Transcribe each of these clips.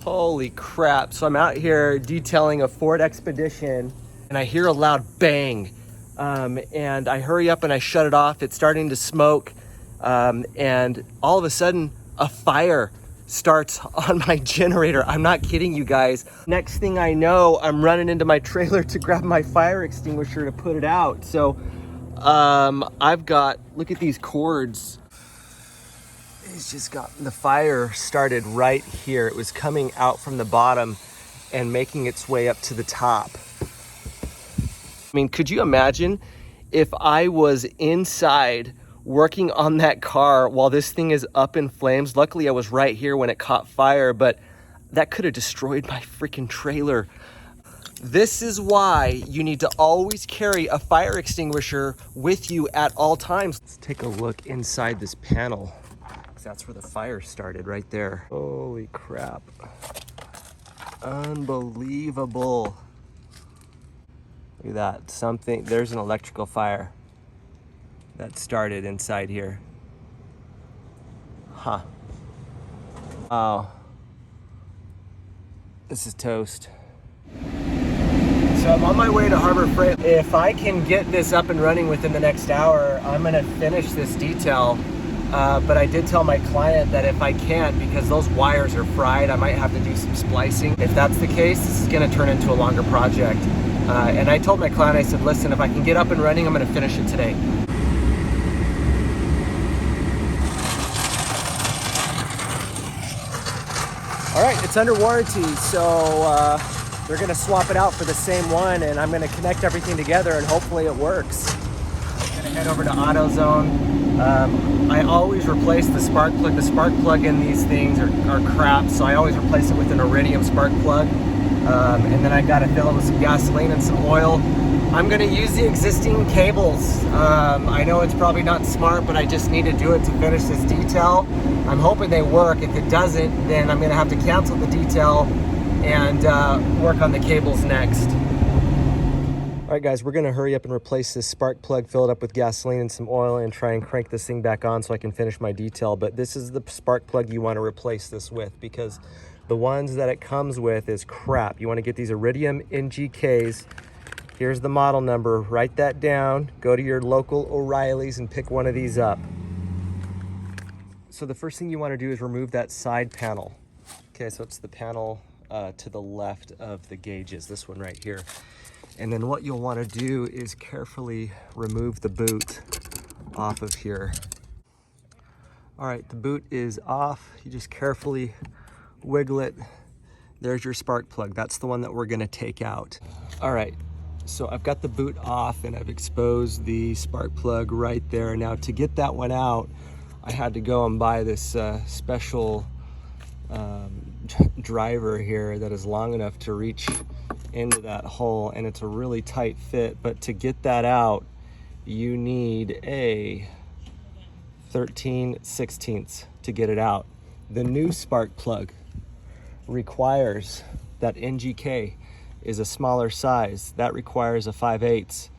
Holy crap. So I'm out here detailing a Ford Expedition and I hear a loud bang. And I hurry up and I shut it off. It's starting to smoke. And all of a sudden a fire starts on my generator. I'm not kidding you guys. Next thing I know, I'm running into my trailer to grab my fire extinguisher to put it out. So I've got, look at these cords. It's just got, the fire started right here. It was coming out from the bottom and making its way up to the top. I mean, could you imagine if I was inside working on that car while this thing is up in flames? Luckily, I was right here when it caught fire, but that could have destroyed my freaking trailer. This is why you need to always carry a fire extinguisher with you at all times. Let's take a look inside this panel. That's where the fire started, right there. Holy crap. Unbelievable. Look at that, something, there's an electrical fire that started inside here. Huh. Wow. This is toast. So I'm on my way to Harbor Freight. If I can get this up and running within the next hour, I'm gonna finish this detail. But I did tell my client that if I can't, because those wires are fried, I might have to do some splicing. If that's the case, this is gonna turn into a longer project. And I told my client, I said, listen, if I can get up and running, I'm gonna finish it today. All right, it's under warranty, so they're gonna swap it out for the same one, and I'm gonna connect everything together and hopefully it works. I'm gonna head over to AutoZone. I always replace the spark plug. The spark plug in these things are crap, so I always replace it with an iridium spark plug. And then I gotta fill it with some gasoline and some oil. I'm gonna use the existing cables. I know it's probably not smart, but I just need to do it to finish this detail. I'm hoping they work. If it doesn't, then I'm gonna have to cancel the detail and work on the cables next. All right, guys, we're gonna hurry up and replace this spark plug, fill it up with gasoline and some oil, and try and crank this thing back on so I can finish my detail. But this is the spark plug you wanna replace this with, because the ones that it comes with is crap. You wanna get these iridium NGKs. Here's the model number, write that down, go to your local O'Reilly's and pick one of these up. So the first thing you wanna do is remove that side panel. Okay, so it's the panel to the left of the gauges, this one right here. And then what you'll want to do is carefully remove the boot off of here. All right, the boot is off. You just carefully wiggle it. There's your spark plug. That's the one that we're gonna take out. All right, so I've got the boot off and I've exposed the spark plug right there. Now to get that one out, I had to go and buy this special driver here that is long enough to reach into that hole, and it's a really tight fit. But to get that out, you need a 13/16 to get it out. The new spark plug requires that NGK is a smaller size. That requires a 5/8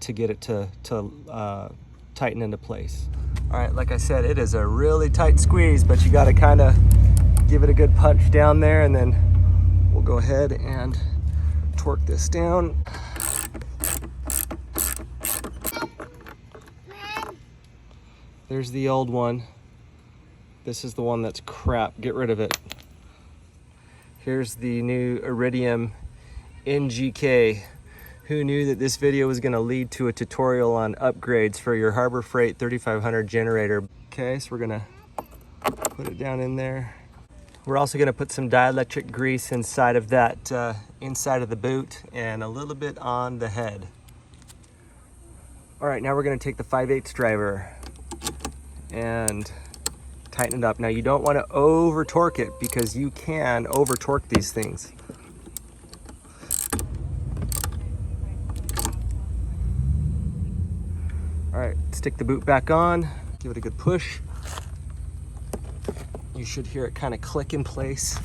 to get it to tighten into place. All right, like I said, it is a really tight squeeze, but you got to kind of give it a good punch down there, and then we'll go ahead and torque this down. There's the old one. This is the one that's crap. Get rid of it. Here's the new iridium NGK. Who knew that this video was going to lead to a tutorial on upgrades for your Harbor Freight 3500 generator? Okay, so we're going to put it down in there. We're also going to put some dielectric grease inside of that, inside of the boot, and a little bit on the head. All right, now we're going to take the 5/8 driver and tighten it up. Now you don't want to over torque it, because you can over torque these things. All right, stick the boot back on, give it a good push. You should hear it kind of click in place.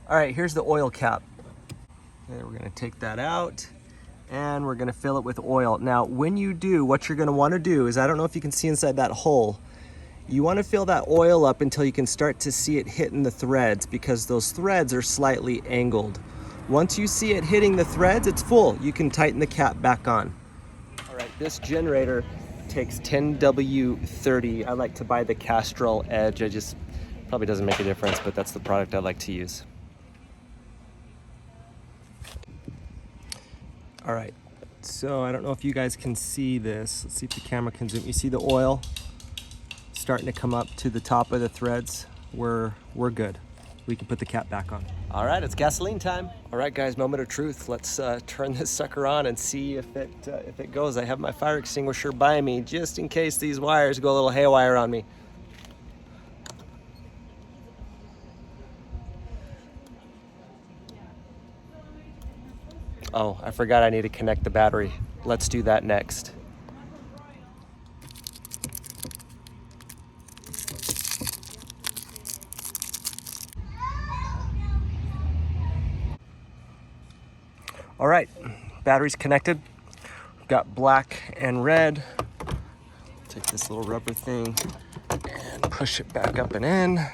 All right, here's the oil cap. Okay, we're gonna take that out and we're gonna fill it with oil. Now, when you do, what you're gonna wanna do is, I don't know if you can see inside that hole, You want to fill that oil up until you can start to see it hitting the threads, because those threads are slightly angled. Once you see it hitting the threads, it's full. You can tighten the cap back on. All right, this generator takes 10W30. I like to buy the Castrol Edge. Probably doesn't make a difference, but that's the product I like to use. All right, so I don't know if you guys can see this. Let's see if the camera can zoom. You see the oil starting to come up to the top of the threads. We're good. We can put the cap back on. All right, it's gasoline time. All right, guys, moment of truth. Let's turn this sucker on and see if it goes. I have my fire extinguisher by me just in case these wires go a little haywire on me. Oh, I forgot I need to connect the battery. Let's do that next. All right, battery's connected. We've got black and red. Take this little rubber thing and push it back up and in.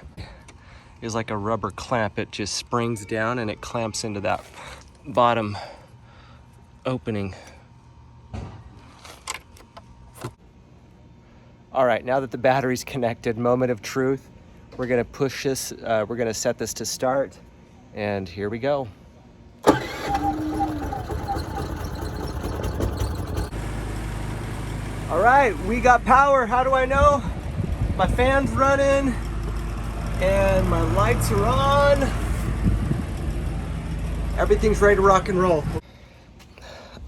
It's like a rubber clamp. It just springs down and it clamps into that bottom opening. All right, now that the battery's connected, moment of truth. We're gonna push this, we're gonna set this to start, and here we go. All right, we got power. How do I know? My fan's running and my lights are on. Everything's ready to rock and roll.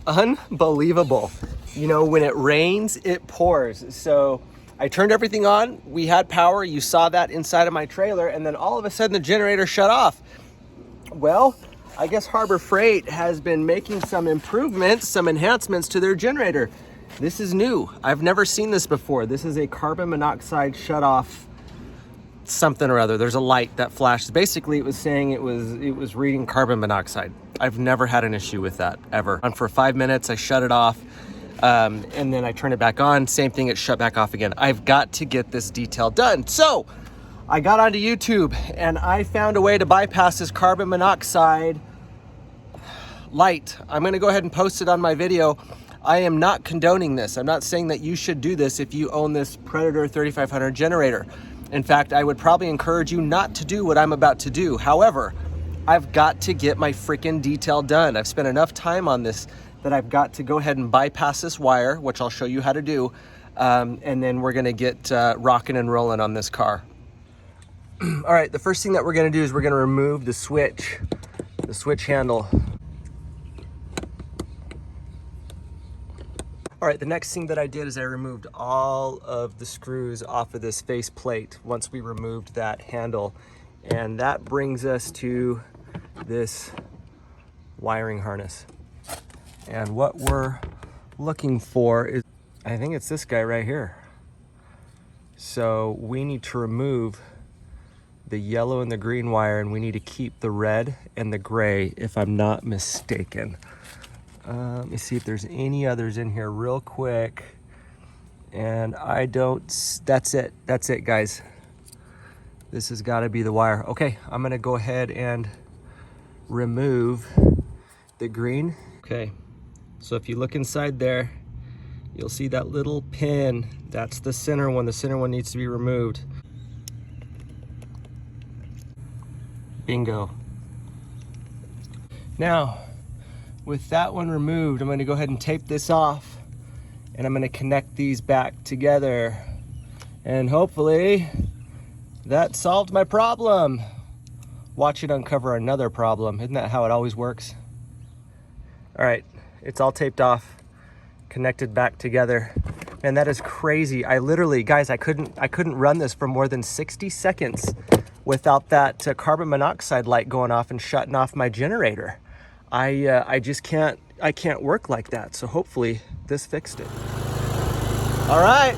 Unbelievable. You know, when it rains, it pours. So I turned everything on. We had power. You saw that inside of my trailer. And then all of a sudden the generator shut off. Well, I guess Harbor Freight has been making some improvements, some enhancements to their generator. This is new. I've never seen this before. This is a carbon monoxide shutoff something or other. There's a light that flashes. Basically, it was saying it was reading carbon monoxide. I've never had an issue with that, ever. On for 5 minutes, I shut it off, and then I turn it back on. Same thing, it shut back off again. I've got to get this detail done. So I got onto YouTube, and I found a way to bypass this carbon monoxide light. I'm gonna go ahead and post it on my video. I am not condoning this. I'm not saying that you should do this if you own this Predator 3500 generator. In fact, I would probably encourage you not to do what I'm about to do. However, I've got to get my freaking detail done. I've spent enough time on this that I've got to go ahead and bypass this wire, which I'll show you how to do, and then we're gonna get rocking and rolling on this car. All right, the first thing that we're gonna do is we're gonna remove the switch handle. All right, the next thing that I did is I removed all of the screws off of this face plate once we removed that handle. And that brings us to this wiring harness. And what we're looking for is, I think it's this guy right here. So we need to remove the yellow and the green wire, and we need to keep the red and the gray, if I'm not mistaken. Let me see if there's any others in here real quick. And I don't, that's it, guys. This has got to be the wire. Okay, I'm gonna go ahead and remove the green. Okay, so if you look inside there, you'll see that little pin. That's the center one. The center one needs to be removed. Bingo. Now, with that one removed, I'm gonna go ahead and tape this off, and I'm gonna connect these back together. And hopefully that solved my problem. Watch it uncover another problem. Isn't that how it always works? All right, it's all taped off, connected back together. And that is crazy. I literally, guys, I couldn't run this for more than 60 seconds without that carbon monoxide light going off and shutting off my generator. I just can't work like that. So hopefully this fixed it. All right,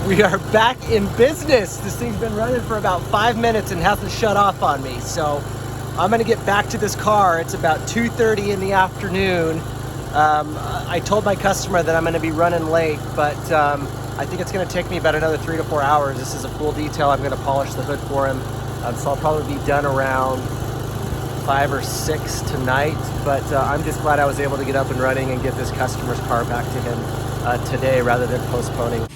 we are back in business. This thing's been running for about 5 minutes and hasn't shut off on me. So I'm gonna get back to this car. It's about 2:30 in the afternoon. I told my customer that I'm gonna be running late, but I think it's going to take me about another 3 to 4 hours. This is a full detail. I'm going to polish the hood for him. So I'll probably be done around 5 or 6 tonight, but I'm just glad I was able to get up and running and get this customer's car back to him today rather than postponing.